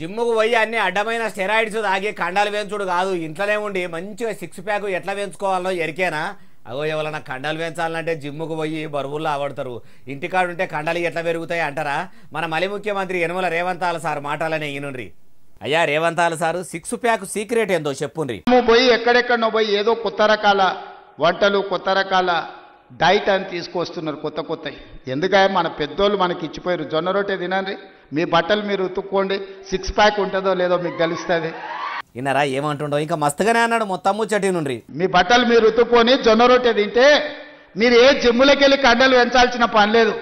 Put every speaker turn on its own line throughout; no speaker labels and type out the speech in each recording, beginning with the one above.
జిమ్ముకు పోయి అన్ని అడ్డమైన స్టెరాయిడ్స్ తాగి కండాలు పెంచుడు కాదు, ఇంట్లోనే ఉండి మంచిగా సిక్స్ ప్యాక్ ఎట్లా పెంచుకోవాలో ఎరికేనా? అగో ఎవరన్నా కండాలు పెంచాలంటే జిమ్ముకు పోయి బరువుల్లో ఆవడతారు, ఇంటికాడుంటే కండాలు ఎట్లా పెరుగుతాయి అంటారా? మన మలి ముఖ్యమంత్రి యనమల రేవంతాల సార్ మాటలనే ఈనుండ్రి. అయ్యా రేవంతాల సారు, సిక్స్ ప్యాక్ సీక్రెట్ ఏందో చెప్పుండ్రి.
పోయి ఎక్కడెక్కడో పోయి ఏదో కొత్త రకాల వంటలు, కొత్త రకాల డైట్ అని తీసుకొస్తున్నారు కొత్త కొత్తవి. ఎందుకంటే మన పెద్దోళ్ళు మనకి ఇచ్చిపోయారు, జొన్న రొట్టె తినండి, మీ బట్టలు మీరు ఉతుక్కోండి, సిక్స్ ప్యాక్ ఉంటుందో లేదో మీకు తెలుస్తుంది.
విన్నారా ఏమంటుండో? ఇంకా మస్తుగానే అన్నాడు మొత్తం ముచ్చటి నుండి.
మీ బట్టలు మీరు ఉతుక్కొని జొన్న రొట్టె తింటే మీరు ఏ జిమ్ములకి వెళ్ళి కండలు పెంచాల్సిన పని లేదు,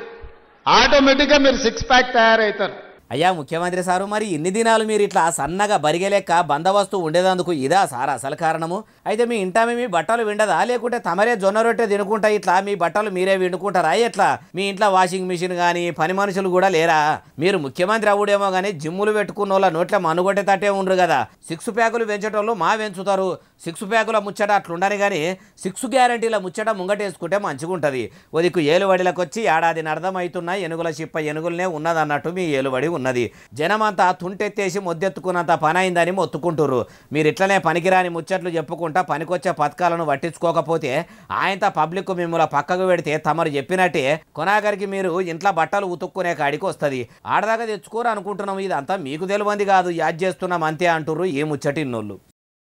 ఆటోమేటిక్గా మీరు సిక్స్ ప్యాక్ తయారవుతారు.
అయ్యా ముఖ్యమంత్రి సారు, మరి ఇన్ని దినాలు మీరు ఇట్లా సన్నగా బరిగెలెక్క బందోబస్తు ఉండేదందుకు ఇదా సార్ అసలు కారణము? అయితే మీ ఇంటామే మీ బట్టలు విండదా, లేకుంటే తమరే జొన్న రొట్టె తినుకుంటా ఇట్లా మీ బట్టలు మీరే విండుకుంటారా? ఎట్లా మీ ఇంట్లో వాషింగ్ మిషన్ కానీ పని మనుషులు కూడా లేరా? మీరు ముఖ్యమంత్రి అవుడేమో కానీ జిమ్ములు పెట్టుకున్న వాళ్ళ నోట్ల మనుగొట్టే తట్టే ఉండరు కదా. సిక్స్ ప్యాకులు పెంచేటోళ్ళు మా పెంచుతారు, సిక్స్ ప్యాకుల ముచ్చట అట్లుండని కానీ సిక్స్ గ్యారంటీల ముచ్చట ముంగటేసుకుంటే మంచిగా ఉంటుంది. ఒదికు ఏలువడిలకు వచ్చి ఏడాదిని అర్థమవుతున్నా ఎనుగుల చిప్ప ఎనుగులనే ఉన్నదన్నట్టు మీ ఏలుబడి ఉన్నది. జనమంతా తుంటెత్తేసి మొద్దెత్తుకున్నంత పని అయిందని మొత్తుకుంటుర్రు. మీరు ఇట్లనే పనికిరాని ముచ్చట్లు చెప్పుకుంటా పనికొచ్చే పథకాలను పట్టించుకోకపోతే ఆయనతో పబ్లిక్ మిమ్మల్ని పక్కకు పెడితే తమరు చెప్పినట్టే కొనాగరికి మీరు ఇంట్లో బట్టలు ఉతుక్కునే కాడికి వస్తుంది. ఆడదాకా తెచ్చుకోరు అనుకుంటున్నాం, ఇదంతా మీకు తెలియంది కాదు, యాద్ చేస్తున్నాం అంతే అంటుర్రు ఈ ముచ్చటిన్నోళ్ళు.